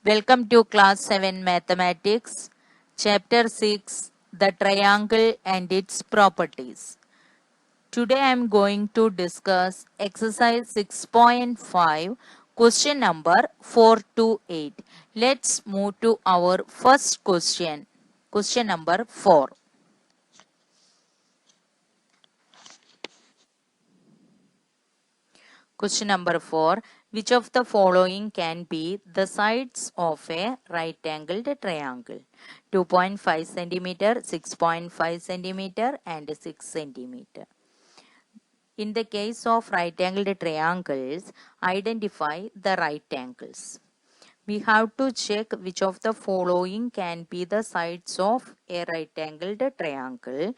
Welcome to class 7 mathematics, chapter 6, the triangle and its properties. Today I am going to discuss exercise 6.5, question number 4 to 8. Let's move to our first question, question number 4. Question number 4. Which of the following can be the sides of a right angled triangle? 2.5 centimeter, 6.5 centimeter and 6 centimeter. In the case of right angled triangles, identify the right angles. We have to check which of the following can be the sides of a right angled triangle.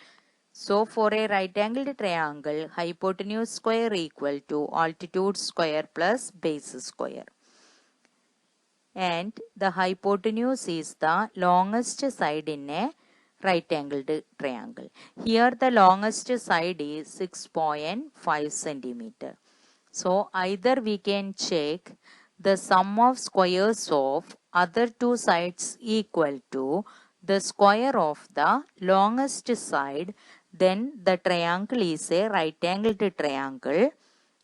So for a right angled triangle, hypotenuse square equal to altitude square plus base square. And the hypotenuse is the longest side in a right angled triangle. Here the longest side is 6.5 centimeter. So either we can check the sum of squares of other two sides equal to the square of the longest side, then the triangle is a right angled triangle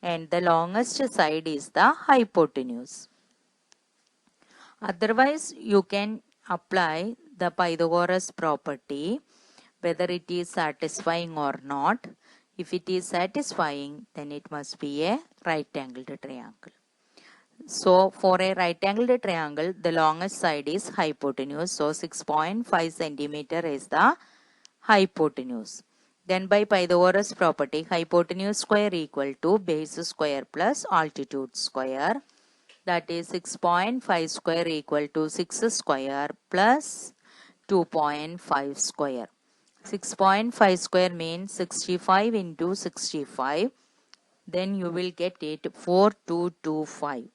and the longest side is the hypotenuse. Otherwise, you can apply the Pythagoras property, whether it is satisfying or not. If it is satisfying, then it must be a right angled triangle. So, for a right angled triangle, the longest side is hypotenuse. So, 6.5 centimeter is the hypotenuse. Then by Pythagoras property, hypotenuse square equal to base square plus altitude square. That is 6.5 square equal to 6 square plus 2.5 square. 6.5 square means 65 into 65. Then you will get it 4225.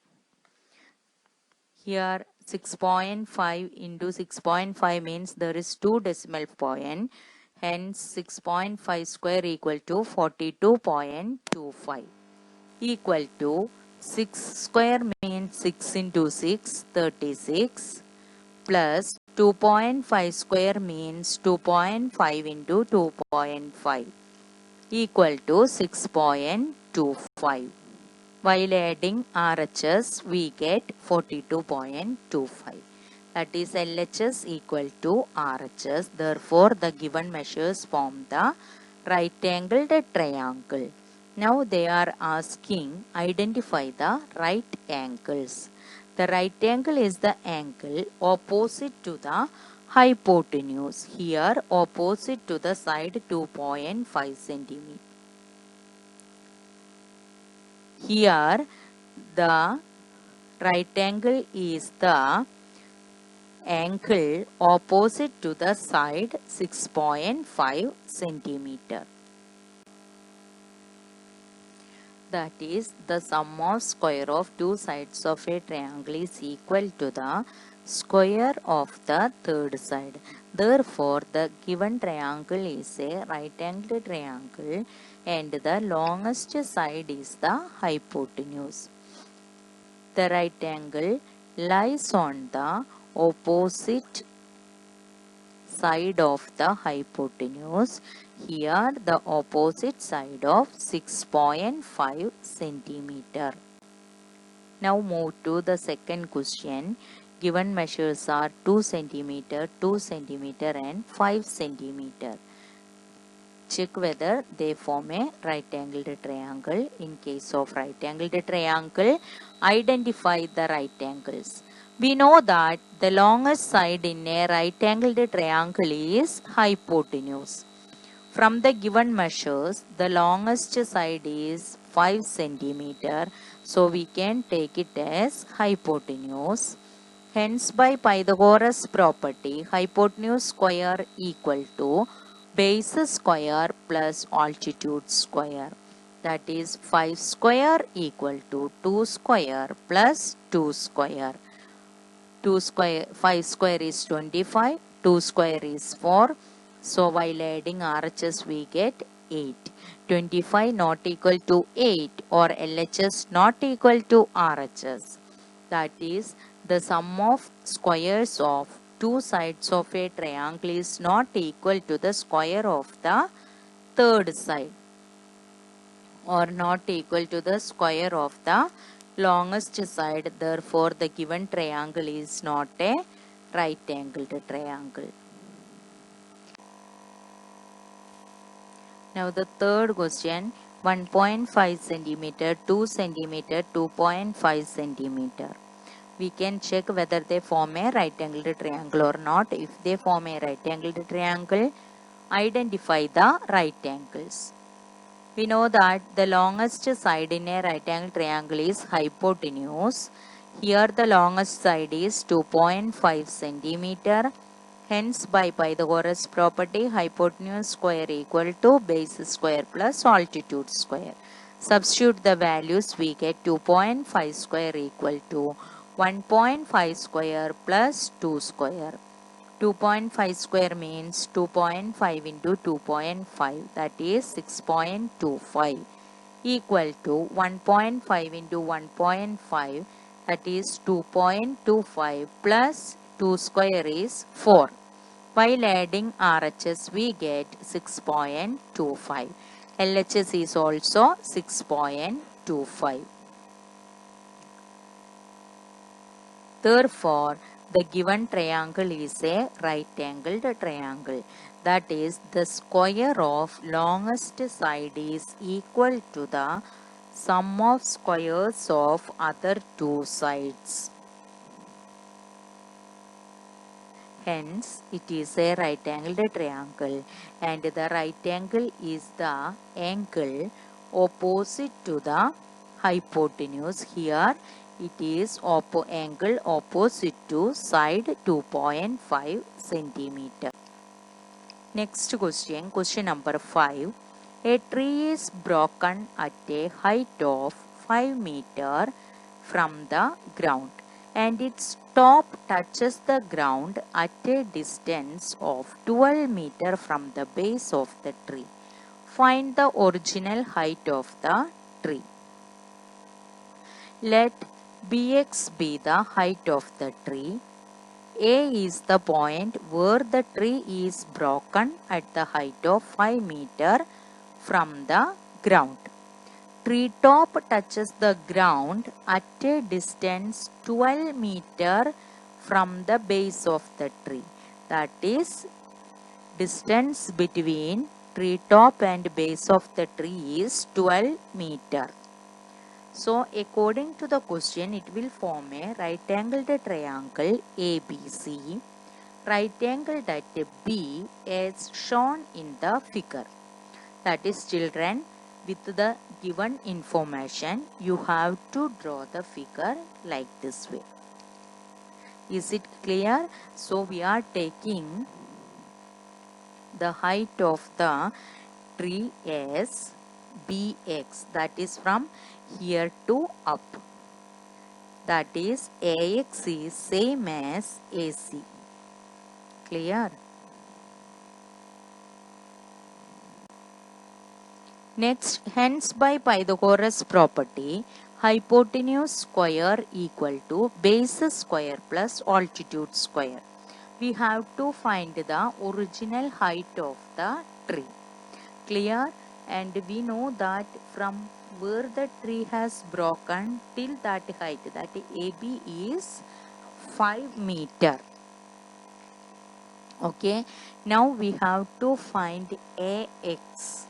Here 6.5 into 6.5 means there is 2 decimal point. Hence 6.5 square equal to 42.25 equal to 6 square means 6 into 6, 36 plus 2.5 square means 2.5 into 2.5 equal to 6.25. While adding RHS, we get 42.25. That is LHS equal to RHS. Therefore, the given measures form the right angled triangle. Now they are asking identify the right angles. The right angle is the angle opposite to the hypotenuse. Here opposite to the side 2.5 centimeter. Here the right angle is the angle opposite to the side 6.5 centimeter. That is, the sum of square of two sides of a triangle is equal to the square of the third side. Therefore, the given triangle is a right angled triangle and the longest side is the hypotenuse. The right angle lies on the opposite side of the hypotenuse. Here the opposite side of 6.5 centimeter. Now move to the second question. Given measures are 2 centimeter, 2 centimeter and 5 centimeter. Check whether they form a right angled triangle. In case of right angled triangle, identify the right angles. We know that the longest side in a right angled triangle is hypotenuse. From the given measures, the longest side is 5 centimeter. So we can take it as hypotenuse. Hence by Pythagoras property, hypotenuse square equal to base square plus altitude square. That is 5 square equal to 2 square plus 2 square. 5 square is 25, 2 square is 4. So while adding RHS we get 8. 25 not equal to 8 or LHS not equal to RHS. That is The sum of squares of two sides of a triangle is not equal to the square of the third side, or not equal to the square of the longest side. Therefore, the given triangle is not a right angled triangle. Now the third question, 1.5 centimeter, 2 centimeter, 2.5 centimeter. We can check whether they form a right angled triangle or not. If they form a right angled triangle, identify the right angles. We know that the longest side in a right angle triangle is hypotenuse. Here the longest side is 2.5 centimeter. Hence, by Pythagoras property, hypotenuse square equal to base square plus altitude square. Substitute the values, we get 2.5 square equal to 1.5 square plus 2 square. 2.5 square means 2.5 into 2.5, that is 6.25, equal to 1.5 into 1.5, that is 2.25, plus 2 square is 4. While adding RHS, we get 6.25. LHS is also 6.25. Therefore, the given triangle is a right angled triangle. That is, the square of longest side is equal to the sum of squares of other two sides. Hence, it is a right angled triangle, and the right angle is the angle opposite to the hypotenuse. Here, it is angle opposite to side 2.5 centimeter. Next question, question number 5. A tree is broken at a height of 5 meter from the ground, and its top touches the ground at a distance of 12 meter from the base of the tree. Find the original height of the tree. Let Bx be the height of the tree. A is the point where the tree is broken at the height of 5 meter from the ground. Tree top touches the ground at a distance 12 meter from the base of the tree. That is, distance between tree top and base of the tree is 12 meter. So, according to the question, it will form a right angled triangle ABC. Right angled at B is shown in the figure. That is, children, with the given information, you have to draw the figure like this way. Is it clear? So, we are taking the height of the tree as Bx, that is from here to up. That is, Ax is same as AC. Clear? Next, hence by Pythagoras property, hypotenuse square equal to base square plus altitude square. We have to find the original height of the tree. Clear? And we know that from where the tree has broken till that height, that AB is 5 meter. Okay. Now we have to find AX.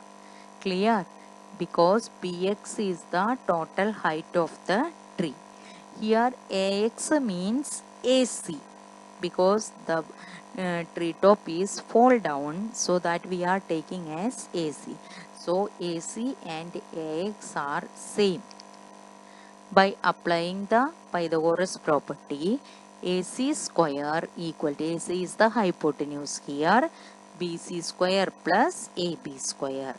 Clear? Because BX is the total height of the tree. Here AX means AC, because the tree top is fall down, so that we are taking as AC. So AC and AX are same. By applying the Pythagoras property, AC square equal to, AC is the hypotenuse here, BC square plus AB square.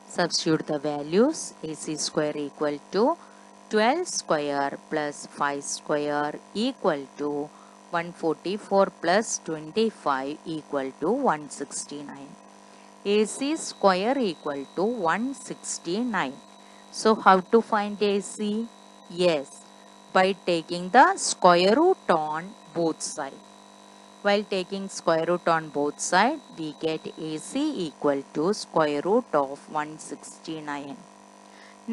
Substitute the values. AC square equal to 12 square plus 5 square equal to 144 plus 25 equal to 169. AC square equal to 169. So how to find AC? Yes, by taking the square root on both sides. While taking square root on both sides, we get AC equal to square root of 169.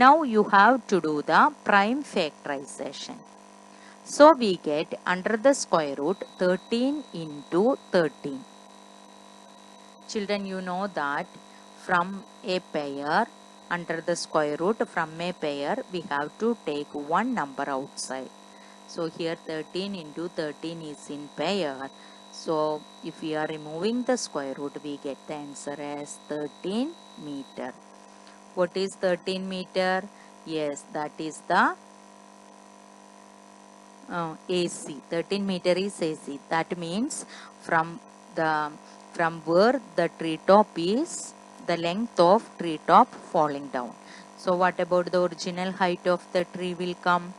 Now you have to do the prime factorization. So we get under the square root 13 into 13. Children, you know that from a pair, under the square root from a pair, we have to take one number outside. So here 13 into 13 is in pair. So if we are removing the square root, we get the answer as 13 meter. What is 13 meter? Yes, that is the AC. 13 meter is AC. That means from where the treetop is, the length of treetop falling down. So what about the original height of the tree will come?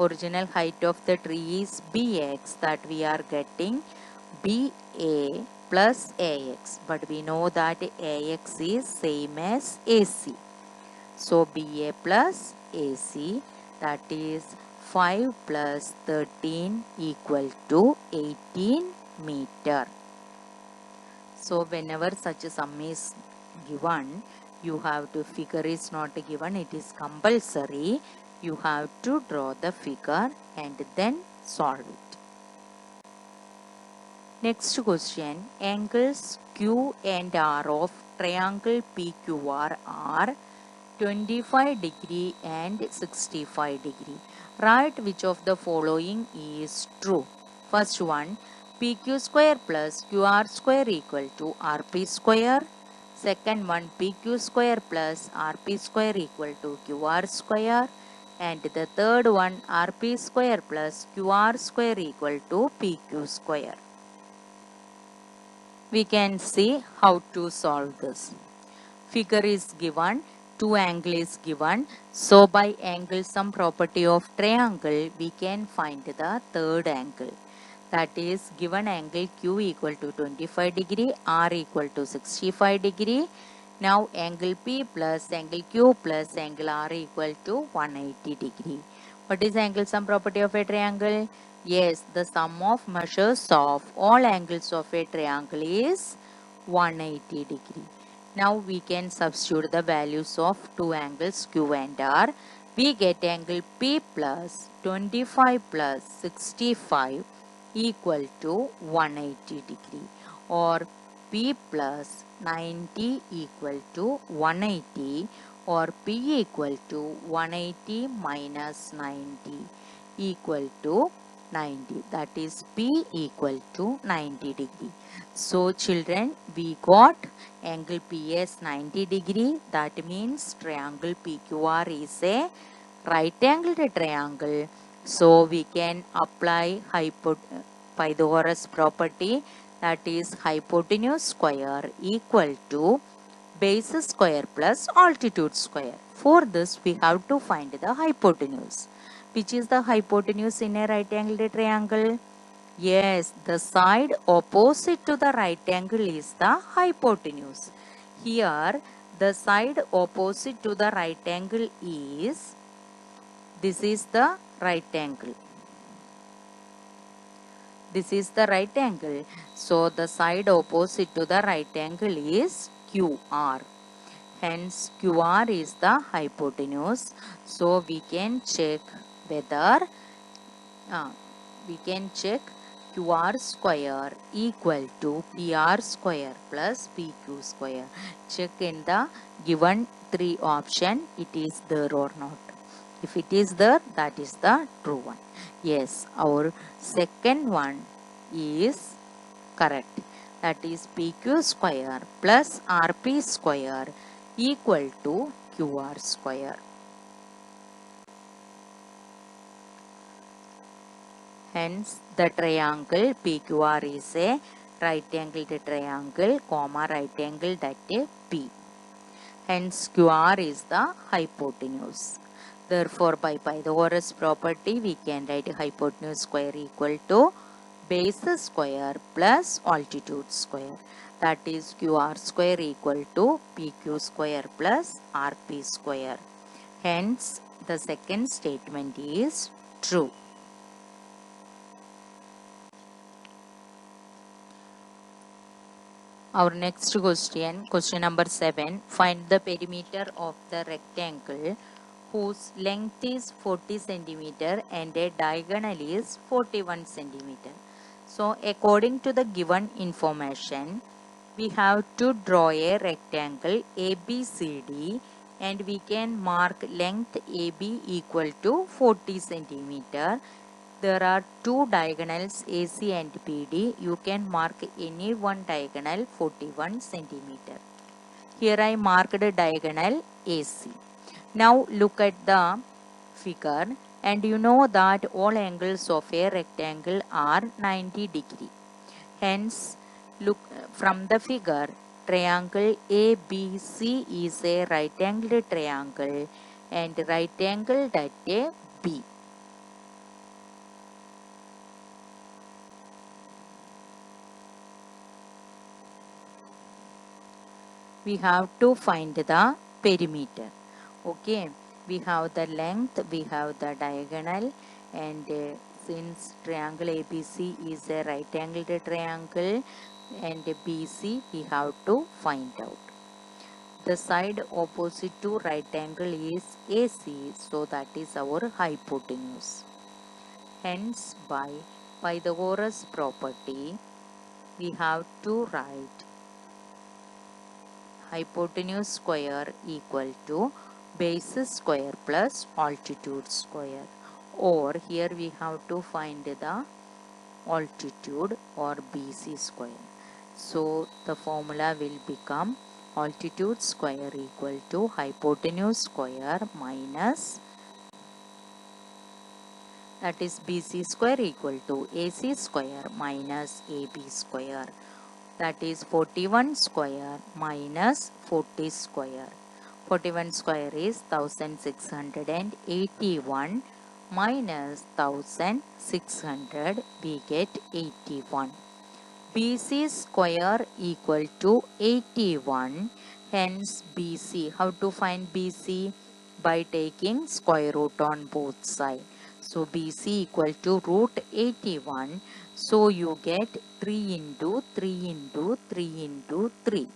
Original height of the tree is Bx, that we are getting BA plus AX, but we know that AX is same as AC. So BA plus AC, that is 5 plus 13 equal to 18 meter. So whenever such a sum is given, you have to, figure is not given, it is compulsory. You have to draw the figure and then solve it. Next question, angles Q and R of triangle PQR are 25 degree and 65 degree. Write which of the following is true. First one, PQ square plus QR square equal to RP square. Second one, PQ square plus RP square equal to QR square. And the third one, RP square plus QR square equal to PQ square. We can see how to solve this. Figure is given, two angles is given. So by angle sum property of triangle, we can find the third angle. That is, given angle Q equal to 25 degree, R equal to 65 degree. Now angle P plus angle Q plus angle R equal to 180 degree. What is angle sum property of a triangle? Yes, the sum of measures of all angles of a triangle is 180 degree. Now we can substitute the values of two angles Q and R. We get angle P plus 25 plus 65 equal to 180 degree, or P plus 90 equal to 180, or P equal to 180 minus 90 equal to 90. That is P equal to 90 degree. So children, we got angle P as 90 degree. That means triangle PQR is a right angled triangle. So we can apply Pythagoras property, that is hypotenuse square equal to base square plus altitude square. For this we have to find the hypotenuse. Which is the hypotenuse in a right angled triangle? Yes, the side opposite to the right angle is the hypotenuse. Here the side opposite to the right angle is, this is the right angle. This is the right angle. So the side opposite to the right angle is QR. Hence QR is the hypotenuse. So we can check whether QR square equal to PR square plus PQ square. Check in the given three option, it is there or not. If it is there, that is the true one. Yes, our second one is correct. That is PQ square plus RP square equal to QR square. Hence, the triangle PQR is a right angled triangle, comma right angle, that is P. Hence, QR is the hypotenuse. Therefore, by Pythagoras property, we can write hypotenuse square equal to base square plus altitude square. That is QR square equal to PQ square plus RP square. Hence, the second statement is true. Our next question, question number 7. Find the perimeter of the rectangle whose length is 40 centimeter and a diagonal is 41 centimeter. So according to the given information, we have to draw a rectangle ABCD and we can mark length AB equal to 40 centimeter. There are two diagonals AC and PD. You can mark any one diagonal 41 centimeter. Here I marked a diagonal AC. Now look at the figure and you know that all angles of a rectangle are 90 degree. Hence, look from the figure, triangle ABC is a right angled triangle and right angled at a B. We have to find the perimeter. Okay, we have the length, we have the diagonal, and since triangle ABC is a right angled triangle and BC, we have to find out. The side opposite to right angle is AC, so that is our hypotenuse. Hence, by Pythagoras property, we have to write hypotenuse square equal to base square plus altitude square, or here we have to find the altitude or BC square. So the formula will become altitude square equal to hypotenuse square minus, that is BC square equal to AC square minus AB square, that is 41 square minus 40 square. 41 square is 1681 minus 1600, we get 81. BC square equal to 81, hence BC. How to find BC? By taking square root on both sides. So BC equal to root 81. So you get 3 into 3 into 3 into 3.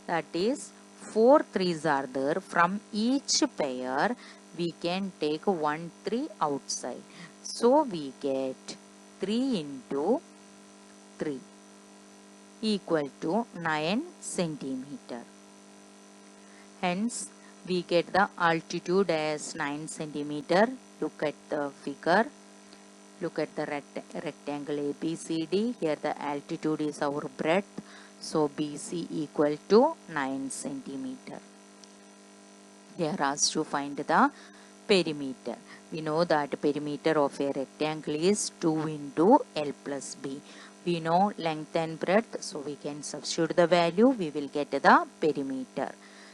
That is 4 3s are there. From each pair we can take 1 3 outside. So we get 3 into 3 equal to 9 centimeter. Hence we get the altitude as 9 centimeter. Look at the figure. Look at the rectangle ABCD. Here the altitude is our breadth. So BC equal to 9 centimeter. They are asked to find the perimeter. We know that perimeter of a rectangle is 2 into L plus B. We know length and breadth, so we can substitute the value. We will get the perimeter.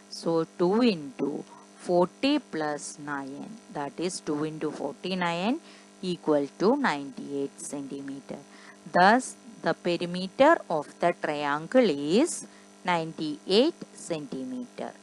So 2 into 40 plus 9, that is 2 into 49 equal to 98 centimeter. Thus, the perimeter of the triangle is 98 centimeter.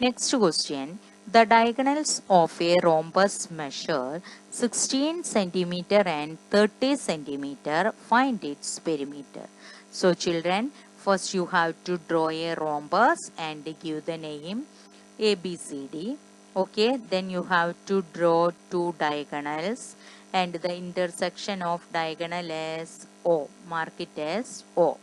Next question. The diagonals of a rhombus measure 16 centimeter and 30 centimeter. Find its perimeter. So children, first you have to draw a rhombus and give the name ABCD. Okay, then you have to draw two diagonals and the intersection of diagonal as O. Mark it as O.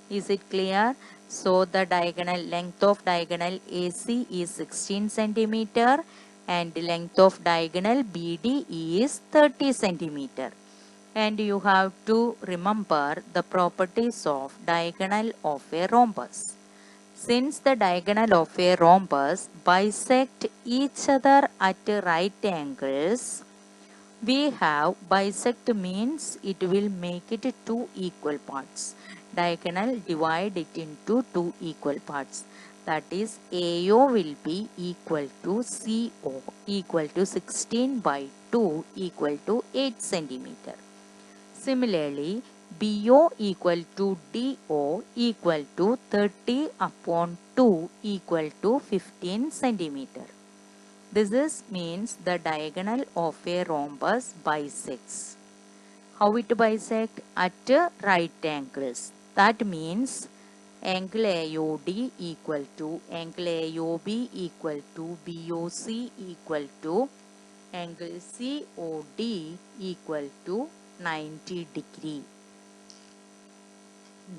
Is it clear? So the diagonal length of diagonal AC is 16 centimeter and length of diagonal BD is 30 centimeter. And you have to remember the properties of diagonal of a rhombus. Since the diagonal of a rhombus bisect each other at right angles, we have bisect means it will make it two equal parts. Diagonal divide it into two equal parts. That is AO will be equal to CO equal to 16 by 2 equal to 8 centimeter. Similarly, BO equal to DO equal to 30 upon 2 equal to 15 centimeter. This is means the diagonal of a rhombus bisects. How it bisect? At right angles. That means angle AOD equal to angle AOB equal to BOC equal to angle COD equal to 90 degree.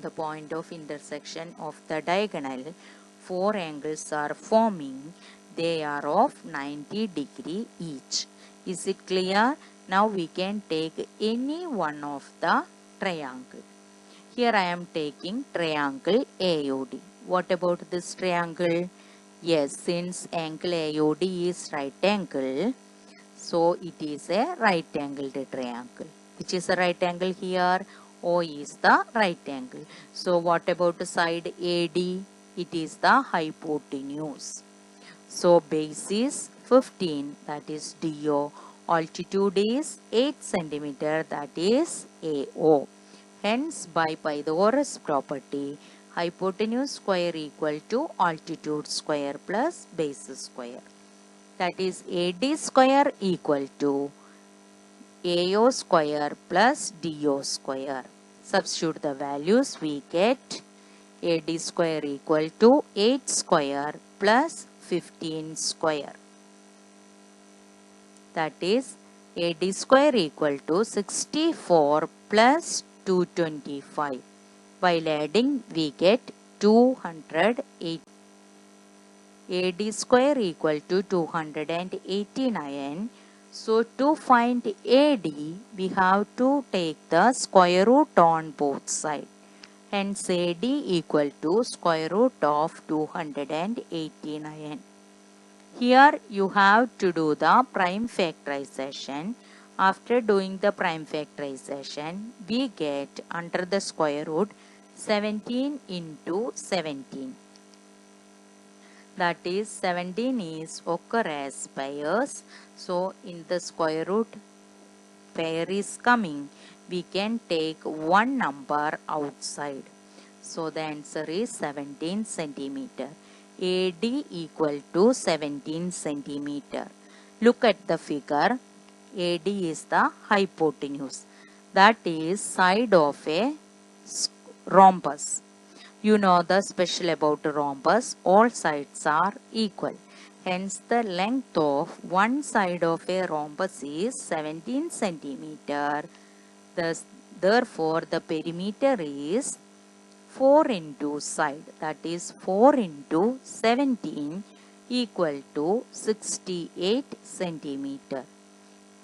The point of intersection of the diagonal, four angles are forming. They are of 90 degree each. Is it clear? Now we can take any one of the triangle. Here I am taking triangle AOD. What about this triangle? Yes, since angle AOD is right angle, so it is a right angled triangle. Which is a right angle here? O is the right angle. So what about the side AD? It is the hypotenuse. So base is 15, that is DO. Altitude is 8 centimeter, that is AO. Hence by Pythagoras property, hypotenuse square equal to altitude square plus base square. That is AD square equal to AO square plus DO square. Substitute the values, we get AD square equal to 8 square plus 15 square. That is AD square equal to 64 plus 225. While adding, we get 208. AD square equal to 289. So to find AD, we have to take the square root on both sides. Hence AD equal to square root of 289. Here you have to do the prime factorization. After doing the prime factorization, we get under the square root 17 into 17. That is 17 is occur as pairs. So in the square root pair is coming, we can take one number outside. So the answer is 17 centimeter. AD equal to 17 centimeter. Look at the figure. AD is the hypotenuse. That is side of a rhombus. You know the special about rhombus, all sides are equal. Hence the length of one side of a rhombus is 17 centimeter. Therefore the perimeter is 4 into side, that is 4 into 17 equal to 68 centimeter.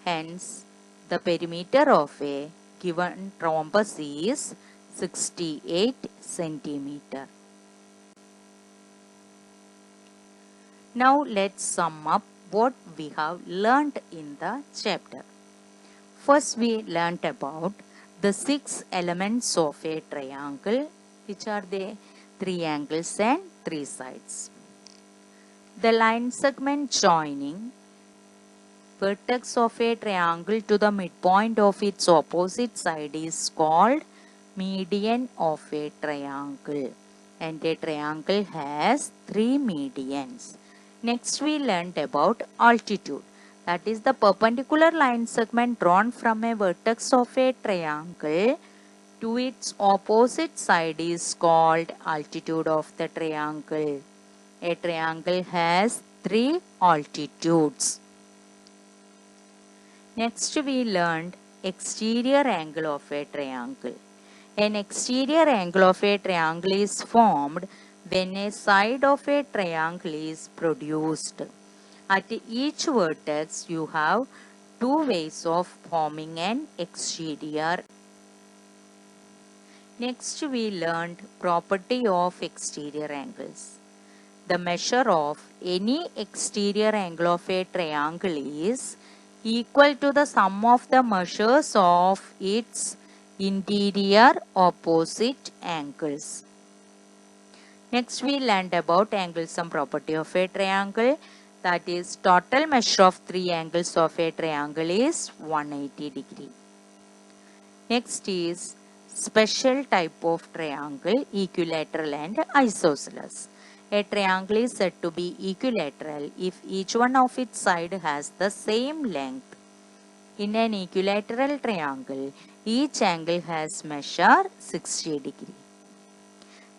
Hence the perimeter of a given rhombus is 68 centimeter. Now let's sum up what we have learnt in the chapter. First we learnt about the 6 elements of a triangle. Which are they? 3 angles and 3 sides. The line segment joining vertex of a triangle to the midpoint of its opposite side is called median of a triangle. And a triangle has 3 medians. Next we learnt about altitude. That is the perpendicular line segment drawn from a vertex of a triangle to its opposite side is called altitude of the triangle. A triangle has 3 altitudes. Next we learned exterior angle of a triangle. An exterior angle of a triangle is formed when a side of a triangle is produced. At each vertex you have 2 ways of forming an exterior. Next we learned property of exterior angles. The measure of any exterior angle of a triangle is equal to the sum of the measures of its interior opposite angles. Next we learned about angle sum property of a triangle. That is total measure of 3 angles of a triangle is 180 degree. Next is special type of triangle, equilateral and isosceles. A triangle is said to be equilateral if each one of its sides has the same length. In an equilateral triangle, each angle has measure 60 degree.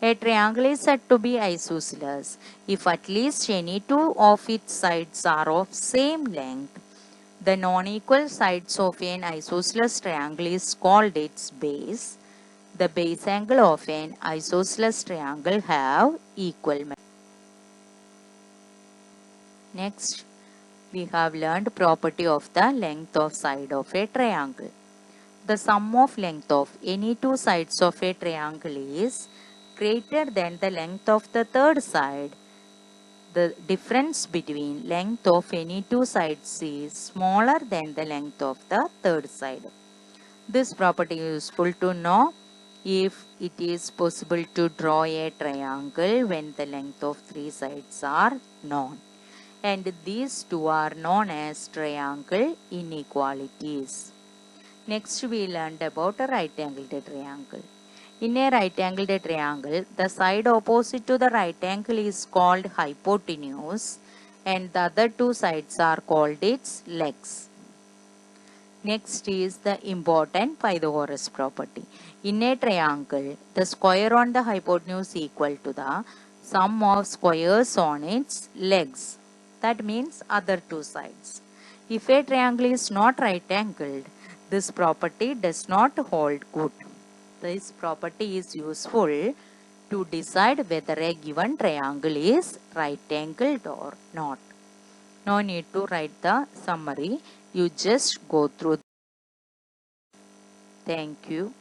A triangle is said to be isosceles if at least any two of its sides are of same length. The non-equal sides of an isosceles triangle is called its base. The base angle of an isosceles triangle have equal measure. Next, we have learned property of the length of side of a triangle. The sum of length of any two sides of a triangle is greater than the length of the third side. The difference between length of any two sides is smaller than the length of the third side. This property is useful to know if it is possible to draw a triangle when the length of three sides are known. And these two are known as triangle inequalities. Next we learned about a right angled triangle. In a right angled triangle, the side opposite to the right angle is called hypotenuse and the other two sides are called its legs. Next is the important Pythagoras property. In a triangle, the square on the hypotenuse is equal to the sum of squares on its legs. That means other two sides. If a triangle is not right angled, this property does not hold good. This property is useful to decide whether a given triangle is right angled or not. No need to write the summary. You just go through. Thank you.